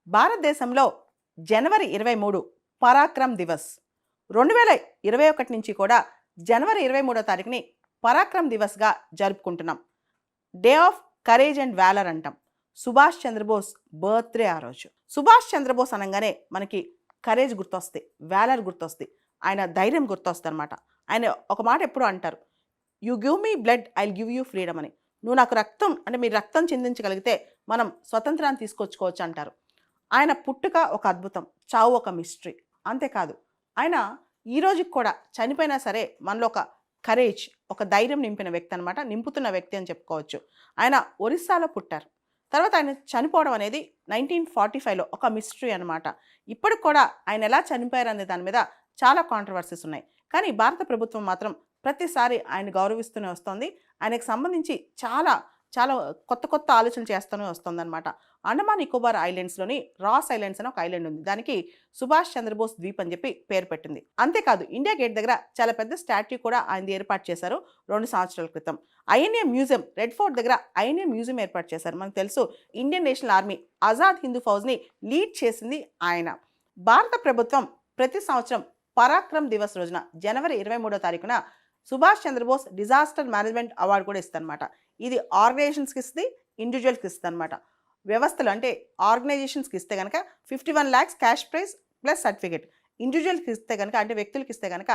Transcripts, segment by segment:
భారతదేశంలో జనవరి 23 పరాక్రమ్ దివస్. 2021 నుంచి కూడా జనవరి 23వ తారీఖుని పరాక్రమ్ దివస్గా జరుపుకుంటున్నాం. Day of courage and valour అంటాం. సుభాష్ చంద్రబోస్ బర్త్డే ఆ రోజు. సుభాష్ చంద్రబోస్ అనగానే మనకి కరేజ్ గుర్తొస్తుంది, వ్యాలర్ గుర్తొస్తుంది, ఆయన ధైర్యం గుర్తొస్తుంది అనమాట. ఆయన ఒక మాట ఎప్పుడు అంటారు, you give me blood I give you freedom అని. నువ్వు నాకు రక్తం అంటే మీరు రక్తం చిందించగలిగితే మనం స్వతంత్రాన్ని తీసుకొచ్చుకోవచ్చు అంటారు. ఆయన పుట్టుక ఒక అద్భుతం, చావు ఒక మిస్టరీ. అంతేకాదు ఆయన ఈ రోజుకి కూడా చనిపోయినా సరే మనలో ఒక కరేజ్, ఒక ధైర్యం నింపిన వ్యక్తి అనమాట, నింపుతున్న వ్యక్తి అని చెప్పుకోవచ్చు. ఆయన ఒరిస్సాలో పుట్టారు. తర్వాత ఆయన చనిపోవడం అనేది 1945లో ఒక మిస్టరీ అనమాట. ఇప్పటికి కూడా ఆయన ఎలా చనిపోయారు అనే దాని మీద చాలా కాంట్రవర్సీస్ ఉన్నాయి. కానీ భారత ప్రభుత్వం మాత్రం ప్రతిసారి ఆయన గౌరవిస్తూనే వస్తుంది. ఆయనకు సంబంధించి చాలా చాలా కొత్త కొత్త ఆలోచనలు చేస్తూనే వస్తుందన్నమాట. అండమాన్ నికోబార్ ఐలాండ్స్లోని రాస్ ఐలాండ్స్ అని ఒక ఐలాండ్ ఉంది. దానికి సుభాష్ చంద్రబోస్ ద్వీప్ అని చెప్పి పేరు పెట్టింది. అంతేకాదు ఇండియా గేట్ దగ్గర చాలా పెద్ద స్టాట్యూ కూడా ఆయనది ఏర్పాటు చేశారు 2 సంవత్సరాల క్రితం. ఐఎన్ఏ మ్యూజియం, రెడ్ ఫోర్ట్ దగ్గర ఐఎన్ఏ మ్యూజియం ఏర్పాటు చేశారు. మనకు తెలుసు Indian national army Azad Hindu ఫౌజ్ని లీడ్ చేసింది ఆయన. భారత ప్రభుత్వం ప్రతి సంవత్సరం పరాక్రమ్ దివస్ రోజున జనవరి 23వ తారీఖున Subhash Chandrabose disaster management award కూడా ఇస్తుందన్నమాట. ఇది ఆర్గనైజేషన్స్కి ఇస్తుంది, ఇండివిజువల్స్కి ఇస్తుంది అనమాట. వ్యవస్థలు అంటే ఆర్గనైజేషన్స్కి ఇస్తే కనుక 51 lakhs cash prize plus certificate, ఇండివిజువల్కి ఇస్తే కనుక అంటే వ్యక్తులకి ఇస్తే కనుక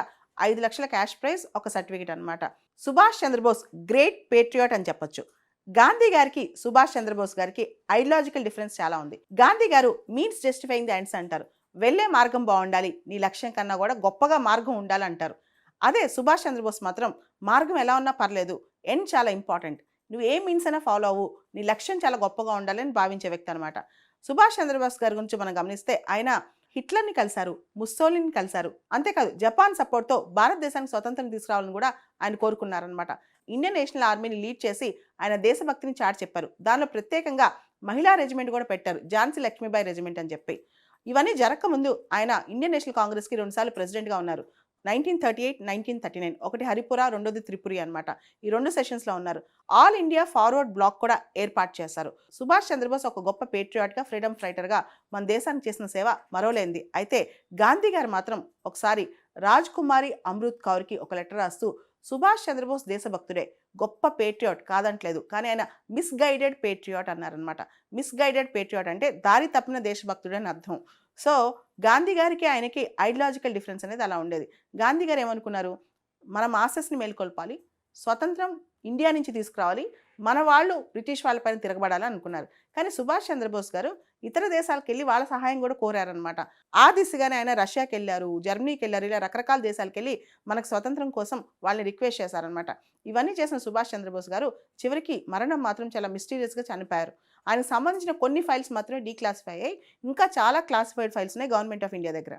5 లక్షల క్యాష్ ప్రైజ్, ఒక సర్టిఫికేట్ అనమాట. సుభాష్ చంద్రబోస్ గ్రేట్ పేట్రియాట్ అని చెప్పొచ్చు. గాంధీ గారికి సుభాష్ చంద్రబోస్ గారికి ఐడియాలజికల్ డిఫరెన్స్ చాలా ఉంది. గాంధీ గారు మీన్స్ జస్టిఫైయింగ్ ది ఎండ్స్ అంటారు. వెళ్ళే మార్గం బాగుండాలి, నీ లక్ష్యం కన్నా కూడా గొప్పగా మార్గం ఉండాలంటారు. అదే సుభాష్ చంద్రబోస్ మాత్రం మార్గం ఎలా ఉన్నా పర్లేదు, ఎండ్ చాలా ఇంపార్టెంట్, నువ్వు ఏ మీన్స్ అయినా ఫాలో అవ్వు, నీ లక్ష్యం చాలా గొప్పగా ఉండాలని భావించే వ్యక్తి అనమాట. సుభాష్ చంద్రబోస్ గారి గురించి మనం గమనిస్తే ఆయన హిట్లర్ని కలిశారు, ముస్సోలిని కలిశారు. అంతేకాదు జపాన్ సపోర్ట్తో భారతదేశానికి స్వతంత్రం తీసుకురావాలని కూడా ఆయన కోరుకున్నారనమాట. ఇండియన్ నేషనల్ ఆర్మీని లీడ్ చేసి ఆయన దేశభక్తిని చాటి చెప్పారు. దానిలో ప్రత్యేకంగా మహిళా రెజిమెంట్ కూడా పెట్టారు, ఝాన్సీ లక్ష్మీబాయి రెజిమెంట్ అని చెప్పి. ఇవన్నీ జరగకముందు ఆయన ఇండియన్ నేషనల్ కాంగ్రెస్కి 2 సార్లు ప్రెసిడెంట్గా ఉన్నారు. 1938, 1939, ఒకటి హరిపుర, రెండోది త్రిపురి అనమాట. ఈ 2 సెషన్స్లో ఉన్నారు. ఆల్ ఇండియా ఫార్వర్డ్ బ్లాక్ కూడా ఏర్పాటు చేశారు. సుభాష్ చంద్రబోస్ ఒక గొప్ప పేట్రియాట్గా, ఫ్రీడమ్ ఫైటర్గా మన దేశానికి చేసిన సేవ మరోలేంది. అయితే గాంధీ గారు మాత్రం ఒకసారి రాజ్ కుమారి అమృత్ కౌర్కి ఒక లెటర్ రాస్తూ సుభాష్ చంద్రబోస్ దేశభక్తుడే, గొప్ప పేట్రియాట్ కాదంటలేదు, కానీ ఆయన మిస్గైడెడ్ పేట్రియాట్ అన్నారనమాట. మిస్గైడెడ్ పేట్రియాట్ అంటే దారి తప్పిన దేశభక్తుడు అని అర్థం. సో గాంధీ గారికి ఆయనకి ఐడియాలజికల్ డిఫరెన్స్ అనేది అలా ఉండేది. గాంధీ గారు ఏమనుకున్నారు, మన మాసెస్ని మేల్కొల్పాలి, స్వతంత్రం ఇండియా నుంచి తీసుకురావాలి, మన వాళ్ళు బ్రిటిష్ వాళ్ళపైన తిరగబడాలని అనుకున్నారు. కానీ సుభాష్ చంద్రబోస్ గారు ఇతర దేశాలకు వెళ్ళి వాళ్ళ సహాయం కూడా కోరారనమాట. ఆ దిశగానే ఆయన రష్యాకి వెళ్ళారు, జర్మనీకి వెళ్ళారు, ఇలా రకరకాల దేశాలకు వెళ్ళి మనకు స్వతంత్రం కోసం వాళ్ళని రిక్వెస్ట్ చేశారనమాట. ఇవన్నీ చేసిన సుభాష్ చంద్రబోస్ గారు చివరికి మరణం మాత్రం చాలా మిస్టీరియస్గా చనిపోయారు. ఆయనకు సంబంధించిన కొన్ని ఫైల్స్ మాత్రమే డీక్లాసిఫై అయ్యాయి. ఇంకా చాలా క్లాసిఫైడ్ ఫైల్స్ ఉన్నాయి గవర్నమెంట్ ఆఫ్ ఇండియా దగ్గర.